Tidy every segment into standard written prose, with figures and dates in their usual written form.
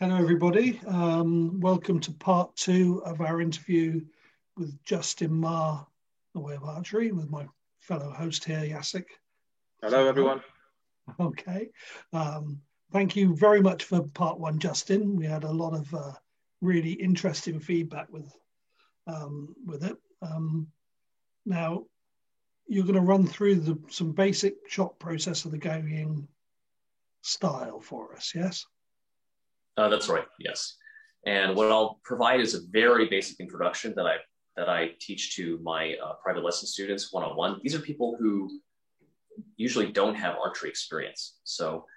Hello, everybody. Welcome to part 2 of our interview with Justin Marr, The Way of Archery, with my fellow host here, Jacek. Hello, everyone. Okay. Thank you very much for part 1, Justin. We had a lot of really interesting feedback with it. Now, you're going to run through some basic shot process of the going style for us, yes? That's right, yes. And what I'll provide is a very basic introduction that I teach to my private lesson students one-on-one. These are people who usually don't have archery experience. So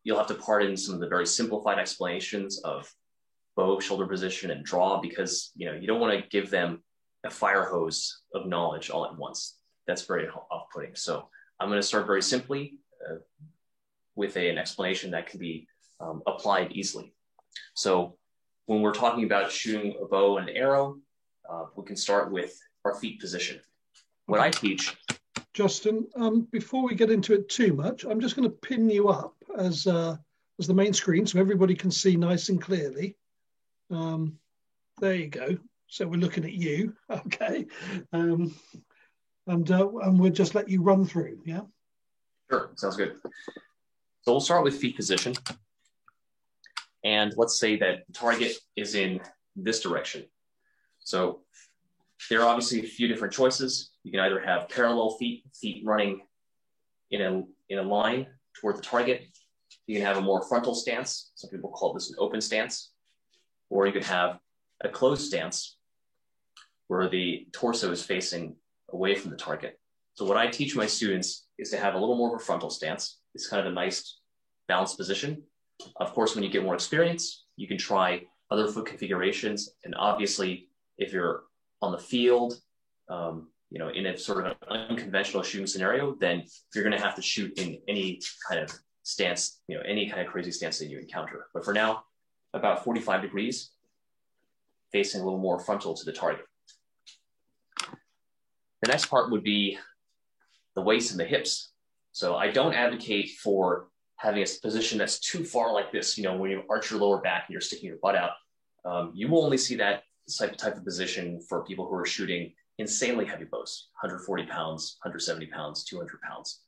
you'll have to pardon some of the very simplified explanations of bow, shoulder position, and draw, because you don't want to give them a fire hose of knowledge all at once. That's very off-putting. So I'm going to start very simply with an explanation that can be applied easily. So when we're talking about shooting a bow and an arrow, we can start with our feet position. What I teach... Justin, before we get into it too much, I'm just going to pin you up as the main screen so everybody can see nice and clearly. There you go. So we're looking at you, okay? And we'll just let you run through, yeah? Sure, sounds good. So we'll start with feet position. And let's say that the target is in this direction. So there are obviously a few different choices. You can either have parallel feet running in a line toward the target. You can have a more frontal stance. Some people call this an open stance. Or you could have a closed stance where the torso is facing away from the target. So what I teach my students is to have a little more of a frontal stance. It's kind of a nice balanced position. Of course, when you get more experience, you can try other foot configurations. And obviously, if you're on the field, in a sort of an unconventional shooting scenario, then you're going to have to shoot in any kind of stance, any kind of crazy stance that you encounter. But for now, about 45 degrees, facing a little more frontal to the target. The next part would be the waist and the hips. So I don't advocate for having a position that's too far like this. When you arch your lower back and you're sticking your butt out, you will only see that type of position for people who are shooting insanely heavy bows, 140 pounds, 170 pounds, 200 pounds.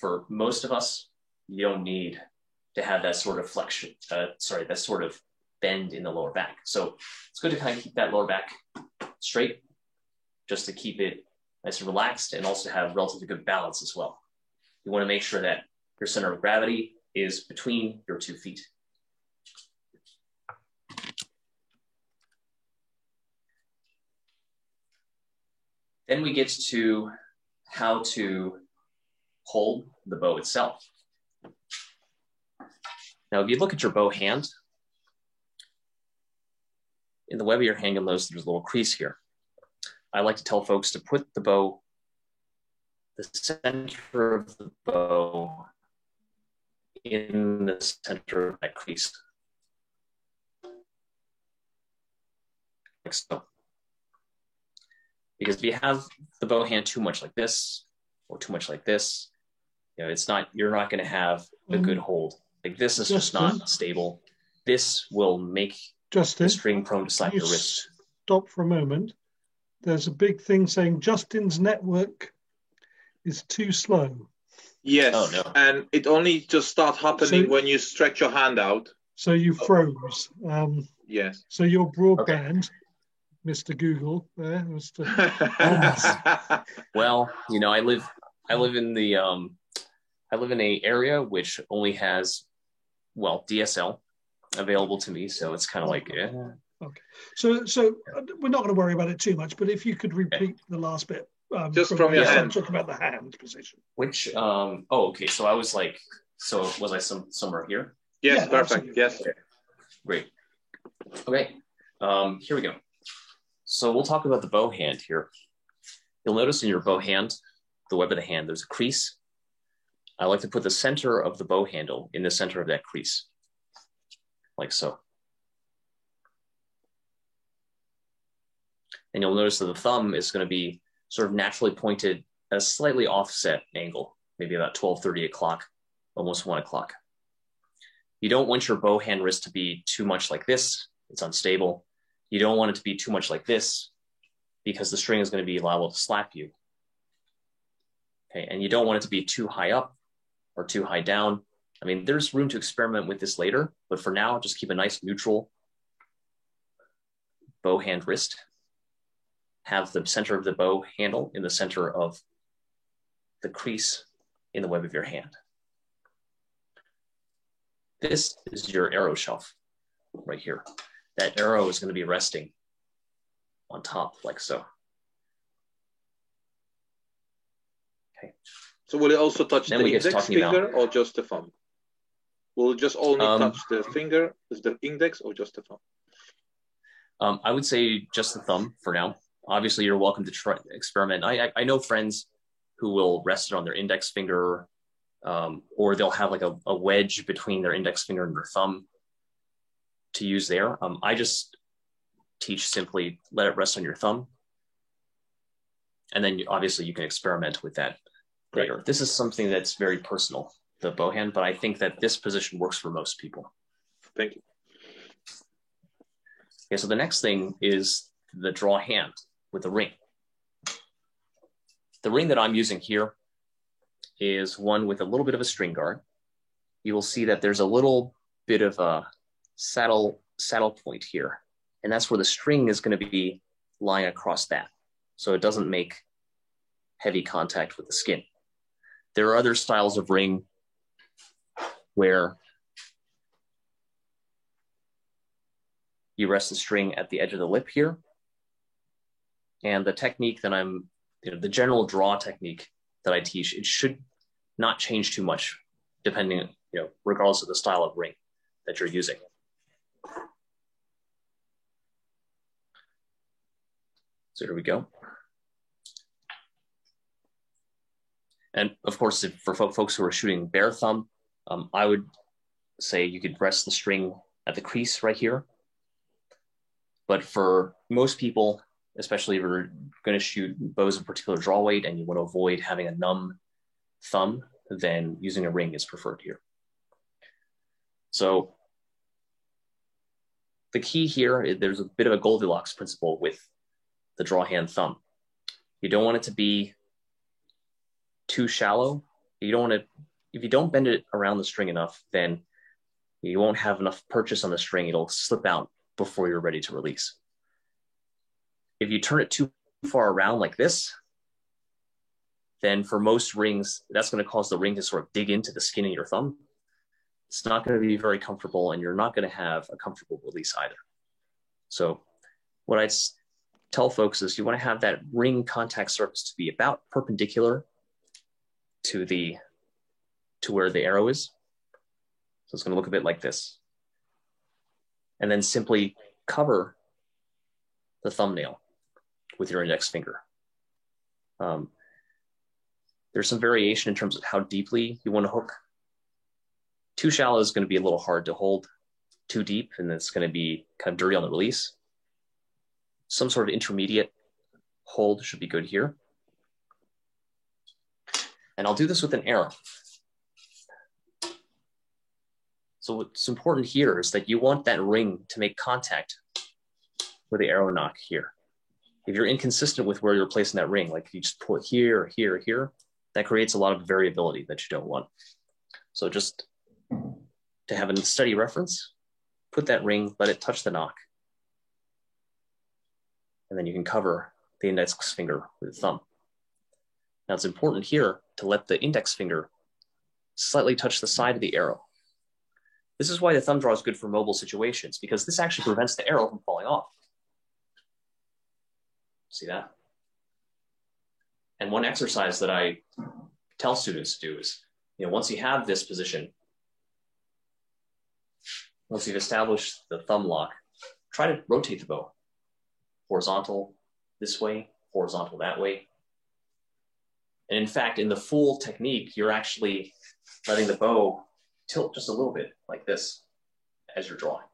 For most of us, you don't need to have that sort of flexion, that sort of bend in the lower back. So it's good to kind of keep that lower back straight, just to keep it nice and relaxed, and also have relatively good balance as well. You want to make sure that your center of gravity is between your 2 feet. Then we get to how to hold the bow itself. Now, if you look at your bow hand, in the web of your hand, you'll notice there's a little crease here. I like to tell folks to put the bow, the center of the bow, in the center of that crease. Like so. Because if you have the bow hand too much like this, or too much like this, you're not going to have a good hold. Like this is just not stable. This will make the string prone to slap your wrist. Stop for a moment. There's a big thing saying Justin's network is too slow. Yes, oh, no. And it only just starts happening when you stretch your hand out. So you froze. Yes. So your broadband, Mr. Google, there, Mr. Well, I live in an area which only has, DSL available to me, so it's kind of like, yeah. Okay. So we're not going to worry about it too much, but if you could repeat the last bit. Just from your hand. Talk about the hand position. Which, okay. So I was like, was I somewhere here? Yes, yeah, perfect. Absolutely. Yes. Okay. Great. Okay. Here we go. So we'll talk about the bow hand here. You'll notice in your bow hand, the web of the hand, there's a crease. I like to put the center of the bow handle in the center of that crease, like so. And you'll notice that the thumb is going to be sort of naturally pointed at a slightly offset angle, maybe about 12:30 o'clock, almost 1 o'clock. You don't want your bow hand wrist to be too much like this. It's unstable. You don't want it to be too much like this because the string is going to be liable to slap you. Okay, and you don't want it to be too high up or too high down. I mean, there's room to experiment with this later, but for now, just keep a nice neutral bow hand wrist. Have the center of the bow handle in the center of the crease in the web of your hand. This is your arrow shelf right here. That arrow is going to be resting on top like so. Okay. So will it also touch the index finger or just the thumb? Will it just only touch the finger, is the index, or just the thumb? I would say just the thumb for now. Obviously, you're welcome to try experiment. I know friends who will rest it on their index finger, or they'll have like a wedge between their index finger and their thumb to use there. I just teach simply let it rest on your thumb. And then obviously you can experiment with that later. This is something that's very personal, the bow hand, but I think that this position works for most people. Thank you. Okay, so the next thing is the draw hand with the ring. The ring that I'm using here is one with a little bit of a string guard. You will see that there's a little bit of a saddle point here, and that's where the string is going to be lying across that, so it doesn't make heavy contact with the skin. There are other styles of ring where you rest the string at the edge of the lip here, and the technique that the general draw technique that I teach, it should not change too much depending, regardless of the style of ring that you're using. So here we go. And of course, for folks who are shooting bare thumb, I would say you could rest the string at the crease right here. But for most people, especially if you're going to shoot bows of particular draw weight and you want to avoid having a numb thumb, then using a ring is preferred here. So the key here, there's a bit of a Goldilocks principle with the draw hand thumb. You don't want it to be too shallow. You don't want it, if you don't bend it around the string enough, then you won't have enough purchase on the string. It'll slip out before you're ready to release. If you turn it too far around like this, then for most rings, that's going to cause the ring to sort of dig into the skin of your thumb. It's not going to be very comfortable, and you're not going to have a comfortable release either. So what I'd tell folks is you want to have that ring contact surface to be about perpendicular to where the arrow is. So it's going to look a bit like this. And then simply cover the thumbnail with your index finger. There's some variation in terms of how deeply you want to hook. Too shallow is going to be a little hard to hold. Too deep, and it's going to be kind of dirty on the release. Some sort of intermediate hold should be good here. And I'll do this with an arrow. So what's important here is that you want that ring to make contact with the arrow nock here. If you're inconsistent with where you're placing that ring, like if you just pull it here, or here, or here, that creates a lot of variability that you don't want. So just to have a steady reference, put that ring, let it touch the nock. And then you can cover the index finger with the thumb. Now it's important here to let the index finger slightly touch the side of the arrow. This is why the thumb draw is good for mobile situations, because this actually prevents the arrow from falling off. See that? And one exercise that I tell students to do is, once you have this position, once you've established the thumb lock, try to rotate the bow. Horizontal this way, horizontal that way. And in fact, in the full technique, you're actually letting the bow tilt just a little bit like this as you're drawing.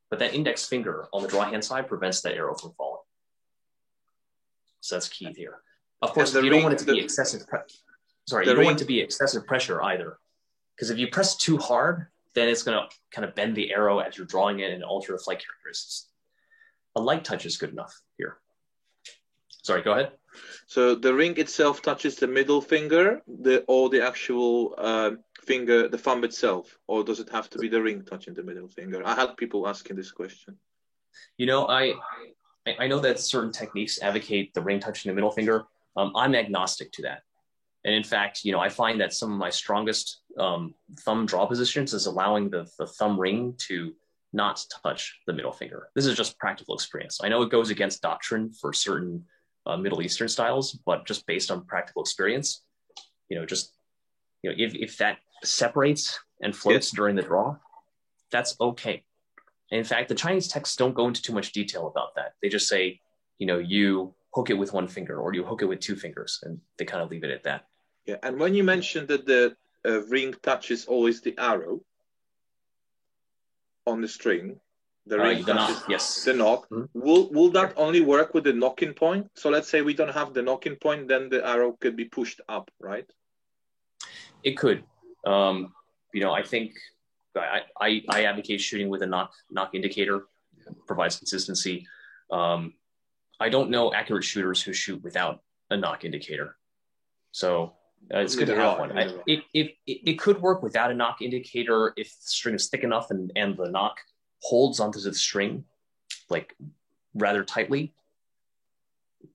But that index finger on the draw hand side prevents that arrow from falling. So that's key here. Of course, you don't want it to be excessive. You don't want it to be excessive pressure either. Because if you press too hard, then it's going to kind of bend the arrow as you're drawing it and alter the flight characteristics. A light touch is good enough here. Sorry, go ahead. So the ring itself touches the middle finger, or the actual finger, the thumb itself, or does it have to be the ring touching the middle finger? I had people asking this question. You know, I know that certain techniques advocate the ring touching the middle finger. I'm agnostic to that. And in fact, you know, I find that some of my strongest thumb draw positions is allowing the thumb ring to not touch the middle finger. This is just practical experience. I know it goes against doctrine for certain Middle Eastern styles, but just based on practical experience, you know, just, you know, if that separates and floats during the draw, that's okay. And in fact, the Chinese texts don't go into too much detail about that. They just say, you know, you hook it with one finger or you hook it with two fingers, and they kind of leave it at that. Yeah, and when you mentioned that the ring touches always the arrow on the string, the ring touches yes. the knock. Mm-hmm. Will that only work with the knocking point? So let's say we don't have the knocking point, then the arrow could be pushed up, right? It could. You know, I think I advocate shooting with a knock indicator. Provides consistency. I don't know accurate shooters who shoot without a knock indicator, so it's good to have one. It could work without a knock indicator if the string is thick enough and the knock holds onto the string like rather tightly.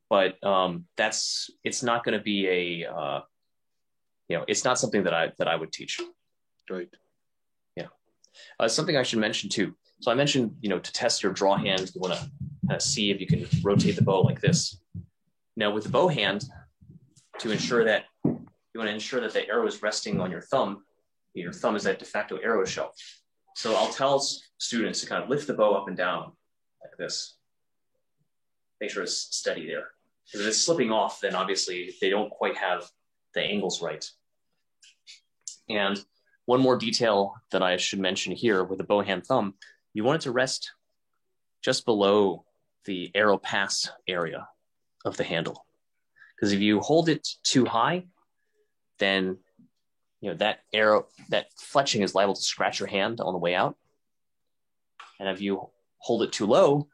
But it's not going to be a you know, it's not something that I would teach. Right. Yeah. Something I should mention too. So I mentioned, you know, to test your draw hand, you want to kind of see if you can rotate the bow like this. Now with the bow hand, to ensure that you want to ensure that the arrow is resting on your thumb. Your thumb is that de facto arrow shelf. So I'll tell students to kind of lift the bow up and down like this. Make sure it's steady there. Because if it's slipping off, then obviously they don't quite have the angles right. And one more detail that I should mention here with the bow hand thumb, you want it to rest just below the arrow pass area of the handle. Because if you hold it too high, then you know that fletching is liable to scratch your hand on the way out. And if you hold it too low,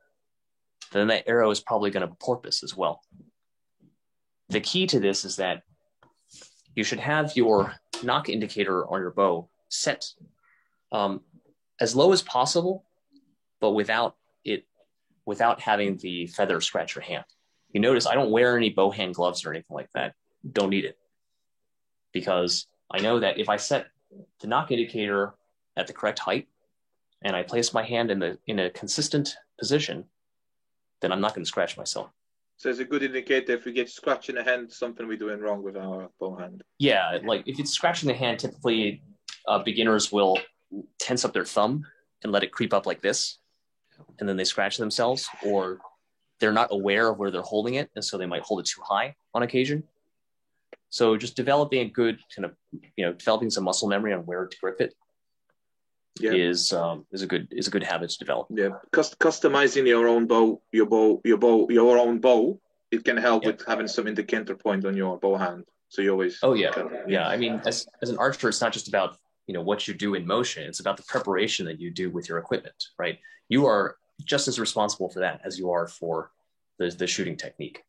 then that arrow is probably going to porpoise as well. The key to this is that you should have your knock indicator on your bow set as low as possible, but without having the feather scratch your hand. You notice I don't wear any bow hand gloves or anything like that. Don't need it. Because I know that if I set the knock indicator at the correct height and I place my hand in a consistent position, then I'm not going to scratch myself. So it's a good indicator if we get scratch in the hand, something we're doing wrong with our bow hand. Yeah, like if it's scratching the hand, typically beginners will tense up their thumb and let it creep up like this, and then they scratch themselves, or they're not aware of where they're holding it, and so they might hold it too high on occasion. So just developing a good kind of, you know, developing some muscle memory on where to grip it is a good habit to develop. Yeah, customizing your own bow, your own bow, it can help with having some indicator point on your bow hand. So you always. Oh yeah, yeah. I mean, as an archer, it's not just about, you know, what you do in motion. It's about the preparation that you do with your equipment, right? You are just as responsible for that as you are for the shooting technique,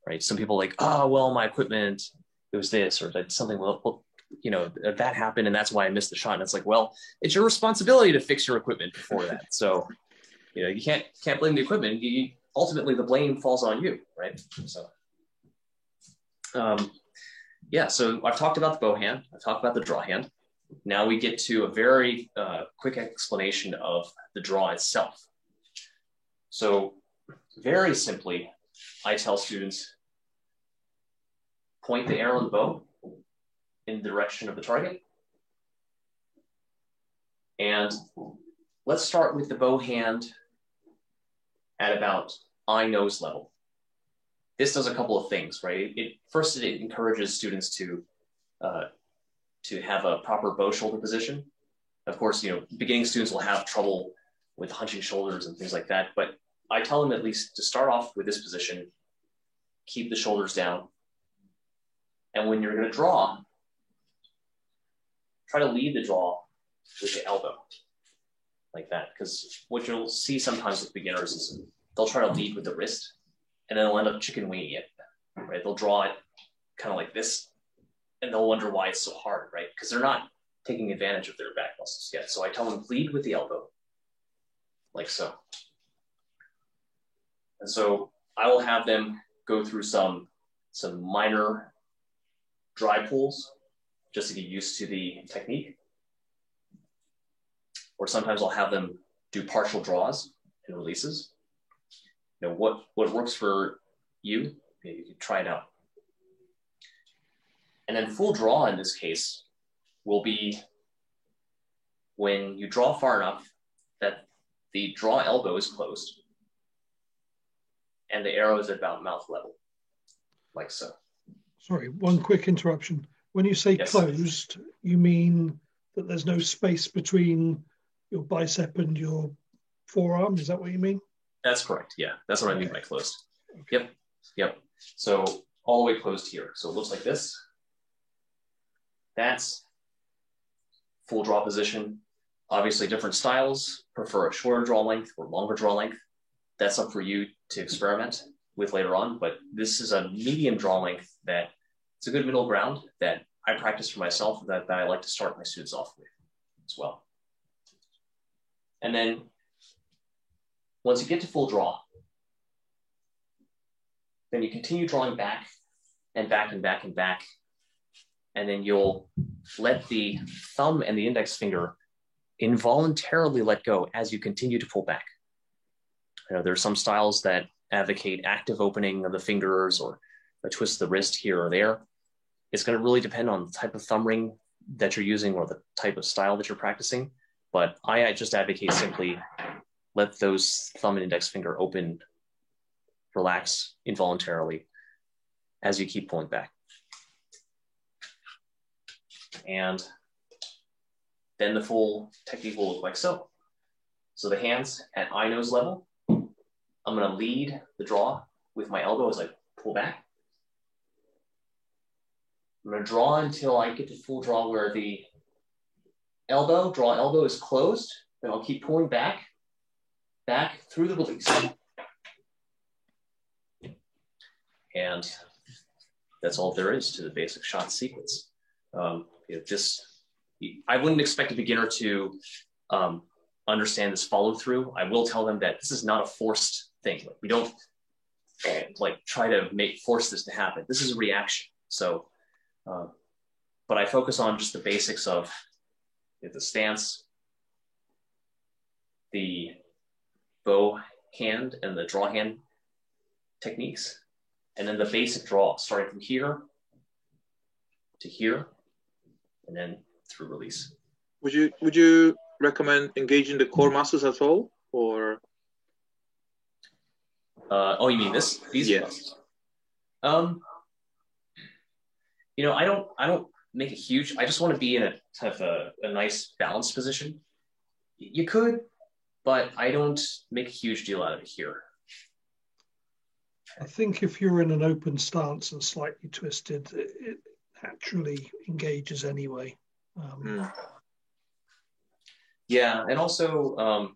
right? Some people are like, oh well, my equipment, it was this, or that something. Well, you know, that happened and that's why I missed the shot. And it's like, well, it's your responsibility to fix your equipment before that. So, you know, you can't blame the equipment. Ultimately, the blame falls on you, right? So, yeah. So I've talked about the bow hand. I've talked about the draw hand. Now we get to a very quick explanation of the draw itself. So very simply, I tell students, point the arrow of the bow in the direction of the target. And let's start with the bow hand at about eye nose level. This does a couple of things, right? First, it encourages students to have a proper bow shoulder position. Of course, you know, beginning students will have trouble with hunching shoulders and things like that, but I tell them at least to start off with this position, keep the shoulders down. And when you're going to draw try to lead the draw with the elbow, like that. Because what you'll see sometimes with beginners is they'll try to lead with the wrist, and then they'll end up chicken winging it, right? They'll draw it kind of like this, and they'll wonder why it's so hard, right? Because they're not taking advantage of their back muscles yet. So I tell them lead with the elbow, like so. And so I will have them go through some minor dry pulls just to get used to the technique. Or sometimes I'll have them do partial draws and releases. You know, what works for you can try it out. And then full draw in this case will be when you draw far enough that the draw elbow is closed and the arrow is at about mouth level, like so. Sorry, one quick interruption. When you say Yes. closed, you mean that there's no space between your bicep and your forearm? Is that what you mean? That's correct. Yeah, that's what I mean by closed. Okay. Yep. So all the way closed here. So it looks like this. That's full draw position. Obviously, different styles prefer a shorter draw length or longer draw length. That's up for you to experiment with later on. But this is a medium draw length that it's a good middle ground that I practice for myself that I like to start my students off with as well. And then once you get to full draw, then you continue drawing back and back and back and back. And then you'll let the thumb and the index finger involuntarily let go as you continue to pull back. You know, there's some styles that advocate active opening of the fingers or a twist of the wrist here or there. It's going to really depend on the type of thumb ring that you're using or the type of style that you're practicing. But I just advocate simply let those thumb and index finger open, relax involuntarily as you keep pulling back. And then the full technique will look like so. So the hands at eye nose level, I'm going to lead the draw with my elbow as I pull back. I'm going to draw until I get to full draw where the draw elbow is closed. Then I'll keep pulling back through the release. And that's all there is to the basic shot sequence. I wouldn't expect a beginner to understand this follow through. I will tell them that this is not a forced thing. Like, we don't try to force this to happen. This is a reaction. So, but I focus on just the basics of the stance, the bow hand and the draw hand techniques, and then the basic draw, starting from here to here, and then through release. Would you recommend engaging the core muscles at all, or? You mean these yes. muscles? I don't make it huge. I just want to be in a kind of a nice balanced position. You could, but I don't make a huge deal out of it here. I think if you're in an open stance and slightly twisted, it naturally engages anyway. Yeah, and also, I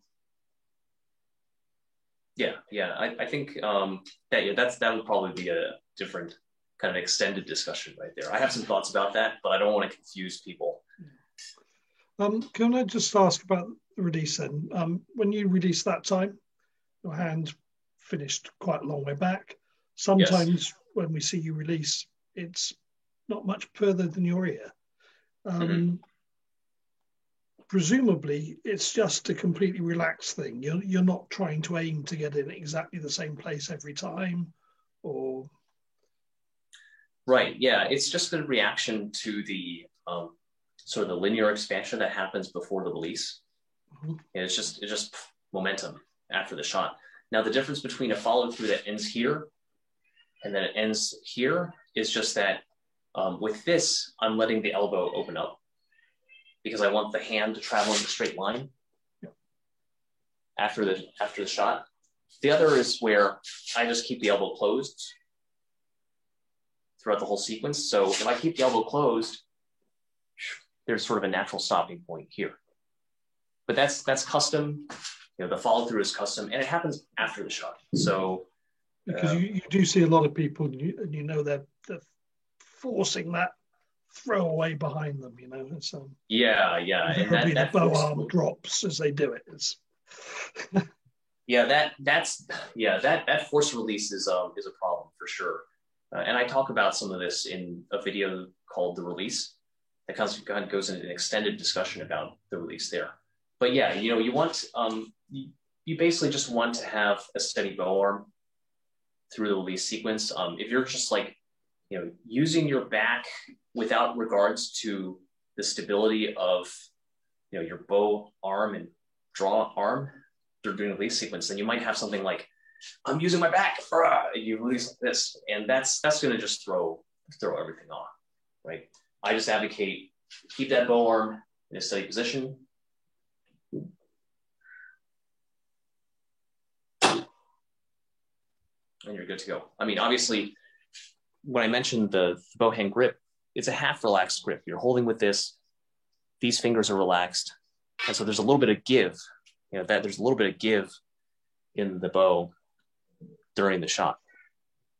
think that would probably be a different kind of extended discussion right there. I have some thoughts about that, but I don't want to confuse people. Can I just ask about the release then? When you release that time, your hand finished quite a long way back. Sometimes when we see you release, it's not much further than your ear. Presumably, it's just a completely relaxed thing. You're not trying to aim to get in exactly the same place every time, or... Right, yeah. It's just a reaction to the sort of the linear expansion that happens before the release. And it's just momentum after the shot. Now, the difference between a follow through that ends here and then it ends here is just that with this, I'm letting the elbow open up because I want the hand to travel in a straight line after the shot. The other is where I just keep the elbow closed throughout the whole sequence. So if I keep the elbow closed, there's sort of a natural stopping point here. But that's custom. The follow through is custom, and it happens after the shot. So because you do see a lot of people, and they're forcing that throwaway behind them. It's yeah, and the bow arm drops as they do it. It's that force release is a problem for sure. And I talk about some of this in a video called The Release that goes into an extended discussion about the release there. But yeah, you want you basically just want to have a steady bow arm through the release sequence. If you're just using your back without regards to the stability of your bow arm and draw arm during the release sequence, then you might have something like, I'm using my back, you release like this, and that's going to just throw everything off, right? I just advocate keep that bow arm in a steady position. And you're good to go. I mean, obviously, when I mentioned the bow hand grip, it's a half relaxed grip. You're holding with this, these fingers are relaxed. And so there's a little bit of give, there's a little bit of give in the bow during the shot.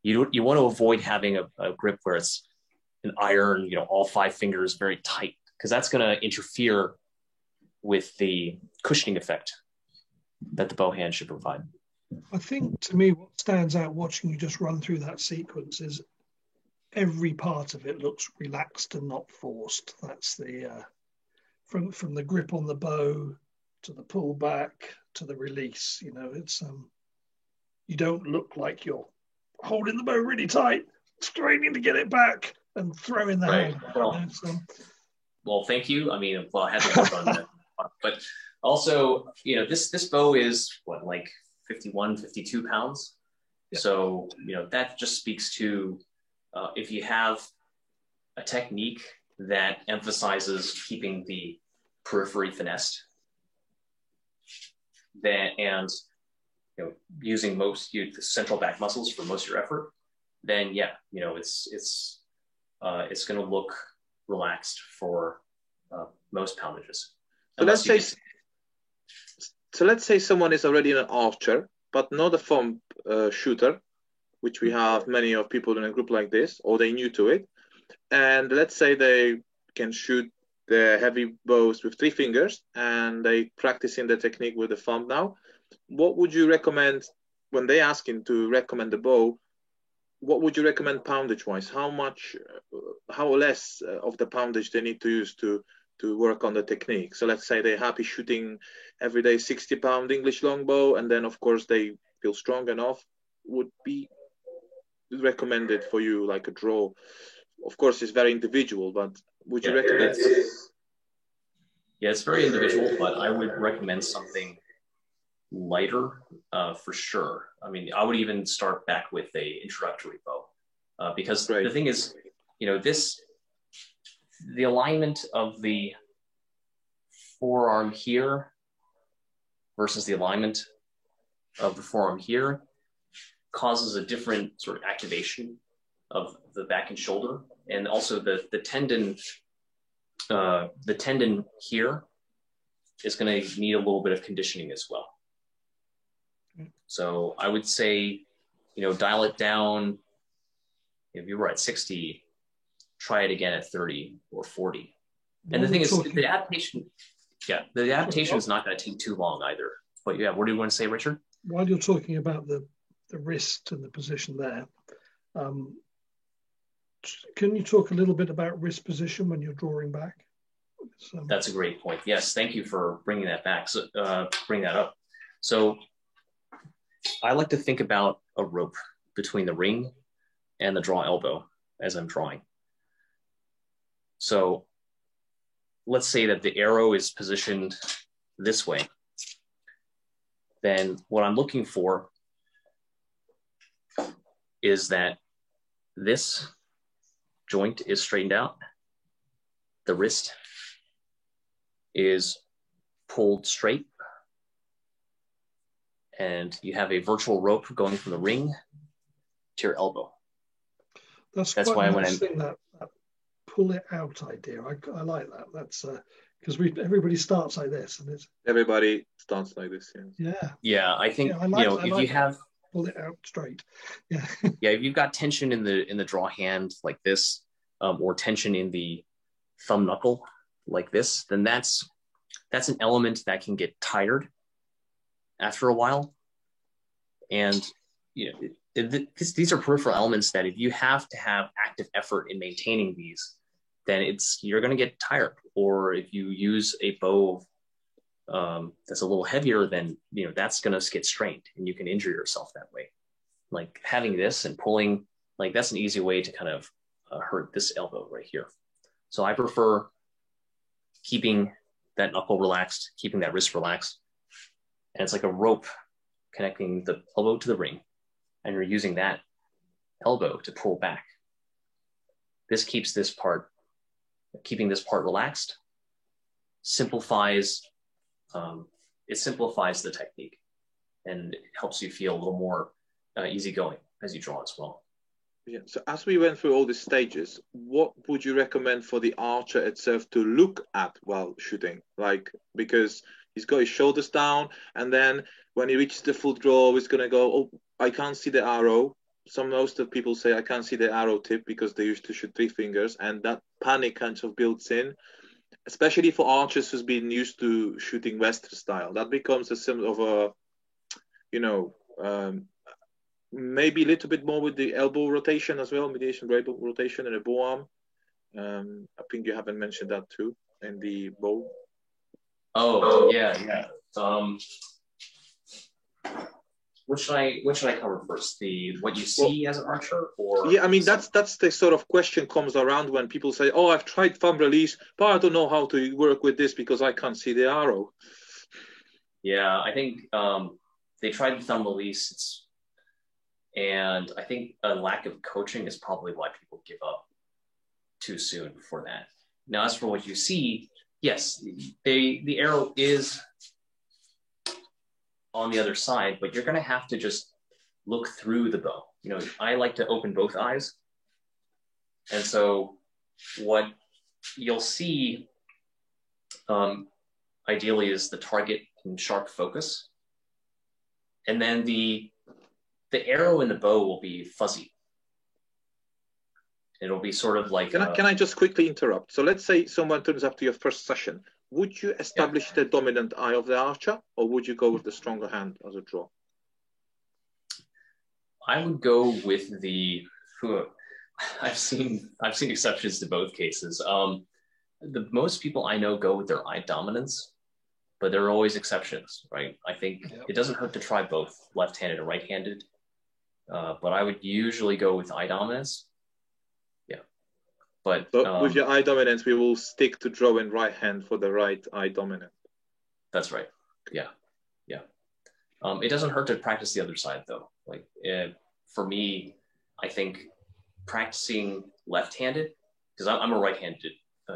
You want to avoid having a grip where it's an iron, all 5 fingers very tight, because that's going to interfere with the cushioning effect that the bow hand should provide. I think to me, what stands out watching you just run through that sequence is every part of it looks relaxed and not forced. That's the from the grip on the bow to the pull back to the release. It's you don't look like you're holding the bow really tight, straining to get it back and throwing the hand. Well, thank you. I mean, I had to work on that, but also, this bow is like 51, 52 pounds. Yeah. So, that just speaks to if you have a technique that emphasizes keeping the periphery finessed, and using the central back muscles for most of your effort, then it's going to look relaxed for most poundages. So let's say someone is already an archer, but not a thumb shooter, which we have many of people in a group like this, or they're new to it. And let's say they can shoot the heavy bows with 3 fingers and they practicing the technique with the thumb now. What would you recommend when they asking to recommend the bow? What would you recommend poundage wise? How less of the poundage they need to use to work on the technique? So let's say they're happy shooting every day 60-pound English longbow, and then of course they feel strong enough. Would be recommended for you like a draw? Of course, it's very individual, but would you recommend? Yeah, it's very individual, but I would recommend something lighter for sure. I mean, I would even start back with a introductory bow because the thing is, the alignment of the forearm here versus the alignment of the forearm here causes a different sort of activation of the back and shoulder, and also the tendon here is going to need a little bit of conditioning as well. So I would say, dial it down. If you were at 60, try it again at 30 or 40. And the thing is, the adaptation is not going to take too long either. But yeah, what do you want to say, Richard? While you're talking about the wrist and the position there, can you talk a little bit about wrist position when you're drawing back? That's a great point. Yes, thank you for bringing that back. So, bring that up. So I like to think about a rope between the ring and the draw elbow as I'm drawing. So let's say that the arrow is positioned this way. Then what I'm looking for is that this joint is straightened out. The wrist is pulled straight. And you have a virtual rope going from the ring to your elbow. That's why when I'm that pull it out idea. I like that. That's because everybody starts like this, and it's everybody starts like this. Yeah, I think I like, if you have pull it out straight. Yeah. Yeah, if you've got tension in the draw hand like this, or tension in the thumb knuckle like this, then that's an element that can get tired after a while. And these are peripheral elements that if you have to have active effort in maintaining these, then you're going to get tired. Or if you use a bow that's a little heavier, then that's going to get strained, and you can injure yourself that way. Like having this and pulling, like that's an easy way to kind of hurt this elbow right here. So I prefer keeping that knuckle relaxed, keeping that wrist relaxed. And it's like a rope connecting the elbow to the ring, and you're using that elbow to pull back. This keeps keeping this part relaxed, simplifies the technique, and it helps you feel a little more easygoing as you draw as well. Yeah. So as we went through all these stages, what would you recommend for the archer itself to look at while shooting? Like, because he's got his shoulders down, and then when he reaches the full draw, he's gonna go, oh, I can't see the arrow. Most of people say I can't see the arrow tip because they used to shoot 3 fingers, and that panic kind of builds in, especially for archers who's been used to shooting Western style. That becomes a symbol of maybe a little bit more with the elbow rotation as well, mediation elbow rotation and a bow arm. I think you haven't mentioned that too in the bow. Oh yeah. What should I cover first? What you see as an archer, or yeah, I mean that's the sort of question comes around when people say, "Oh, I've tried thumb release, but I don't know how to work with this because I can't see the arrow." Yeah, I think they tried the thumb release, and I think a lack of coaching is probably why people give up too soon for that. Now, as for what you see, yes, the arrow is on the other side, but you're going to have to just look through the bow. I like to open both eyes. And so what you'll see ideally is the target in sharp focus. And then the arrow in the bow will be fuzzy. It'll be sort of like... Can I just quickly interrupt? So let's say someone turns up to your first session. Would you establish the dominant eye of the archer, or would you go with the stronger hand as a draw? I would go with I've seen exceptions to both cases. The most people I know go with their eye dominance, but there are always exceptions, right? I think it doesn't hurt to try both, left-handed and right-handed. But I would usually go with eye dominance. But with your eye dominance, we will stick to drawing right hand for the right eye dominant. That's right. Yeah. It doesn't hurt to practice the other side, though. Like for me, I think practicing left-handed, because I'm a right-handed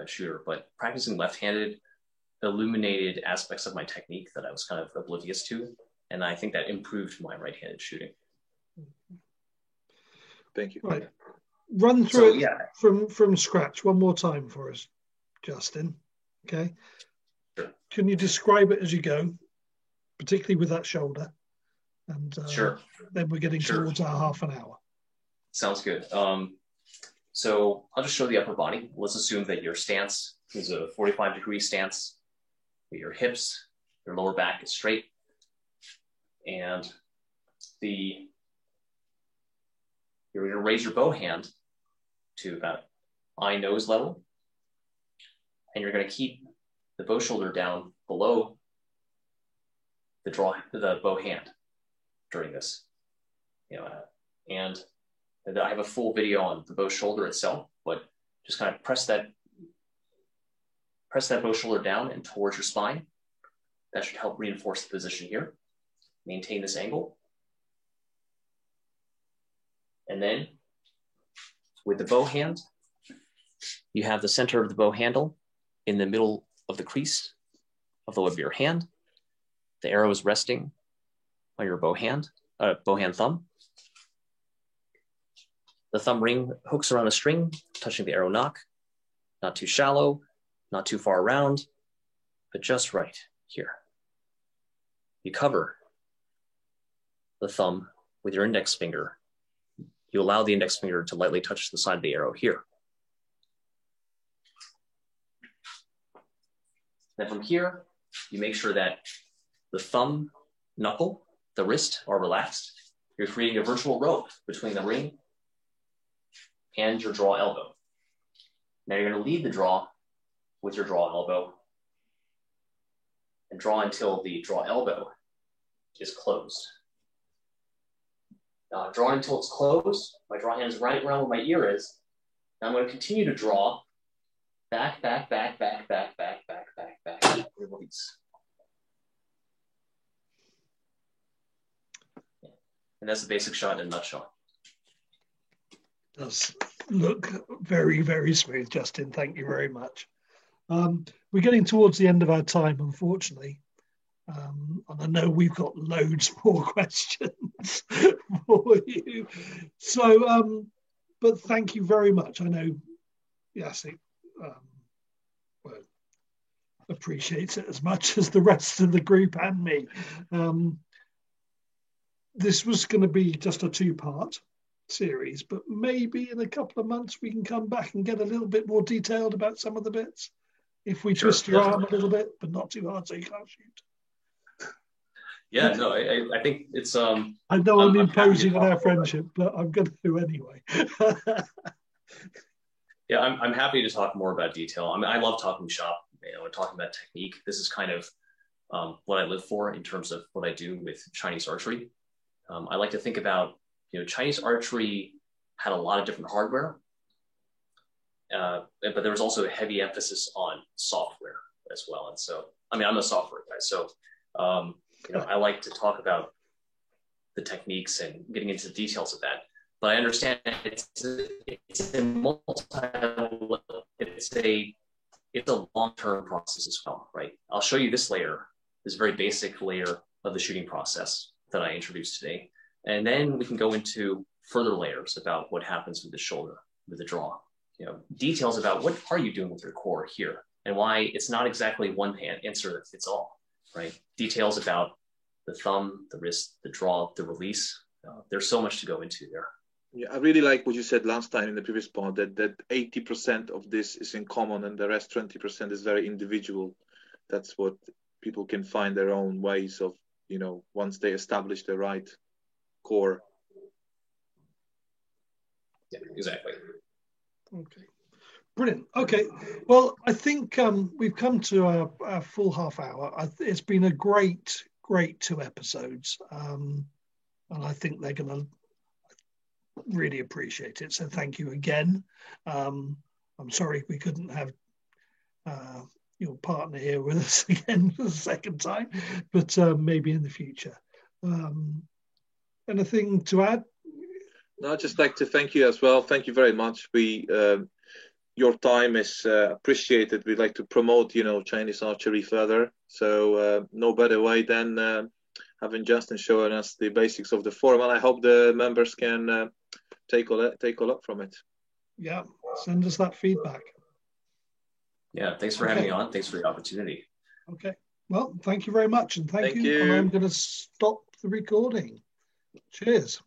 shooter, but practicing left-handed illuminated aspects of my technique that I was kind of oblivious to, and I think that improved my right-handed shooting. Thank you. Right. Run through it from scratch one more time for us, Justin. Okay. Sure. Can you describe it as you go, particularly with that shoulder? And sure. Then we're getting towards our half an hour. Sounds good. So I'll just show the upper body. Let's assume that your stance is a 45-degree stance. Your hips, your lower back is straight, and you're going to raise your bow hand to about eye-nose level, and you're going to keep the bow shoulder down below the bow hand during this. And I have a full video on the bow shoulder itself, but just kind of press that bow shoulder down and towards your spine. That should help reinforce the position here. Maintain this angle. And then with the bow hand, you have the center of the bow handle in the middle of the crease of your hand. The arrow is resting on your bow hand thumb. The thumb ring hooks around a string, touching the arrow nock. Not too shallow, not too far around, but just right here. You cover the thumb with your index finger. You allow the index finger to lightly touch the side of the arrow here. Then from here, you make sure that the thumb knuckle, the wrist are relaxed. You're creating a virtual rope between the ring and your draw elbow. Now you're going to lead the draw with your draw elbow and draw until the draw elbow is closed. Now I'm drawing until it's closed. My draw hand is right around where my ear is. Now I'm going to continue to draw back, back, back, back, back, back, back, back, back, release. And that's the basic shot in a nutshell. Does look very, very smooth, Justin. Thank you very much. We're getting towards the end of our time, unfortunately. And I know we've got loads more questions for you. So, but thank you very much. I know Jacek well, appreciates it as much as the rest of the group and me. This was going to be just a two-part series, but maybe in a couple of months we can come back and get a little bit more detailed about some of the bits. If we twist your arm a little bit, but not too hard so you can't shoot. Yeah, no, I think it's I know I'm imposing on our friendship, but I'm going to do anyway. Yeah, I'm happy to talk more about detail. I mean, I love talking shop, and talking about technique. This is kind of what I live for in terms of what I do with Chinese archery. I like to think about, Chinese archery had a lot of different hardware, but there was also a heavy emphasis on software as well. And so, I mean, I'm a software guy, so I like to talk about the techniques and getting into the details of that. But I understand it's a long-term process as well, right? I'll show you this layer, this very basic layer of the shooting process that I introduced today. And then we can go into further layers about what happens with the shoulder, with the draw, details about what are you doing with your core here and why it's not exactly one answer that fits all, right? Details about the thumb, the wrist, the draw, the release. There's so much to go into there. Yeah, I really like what you said last time in the previous part, that 80% of this is in common and the rest 20% is very individual. That's what people can find their own ways of, once they establish the right core. Yeah, exactly. Okay, brilliant. Okay, well, I think we've come to our full half hour. It's been a great 2 episodes, and I think they're going to really appreciate it. So thank you again. I'm sorry we couldn't have your partner here with us again for the second time, but maybe in the future. Anything to add? No, I'd just like to thank you as well. Thank you very much. Your time is appreciated. We'd like to promote, Chinese archery further. So no better way than having Justin showing us the basics of the form. And I hope the members can take a lot from it. Yeah, send us that feedback. Yeah, thanks for having me on. Thanks for the opportunity. Okay, well, thank you very much. And thank you. And I'm going to stop the recording. Cheers.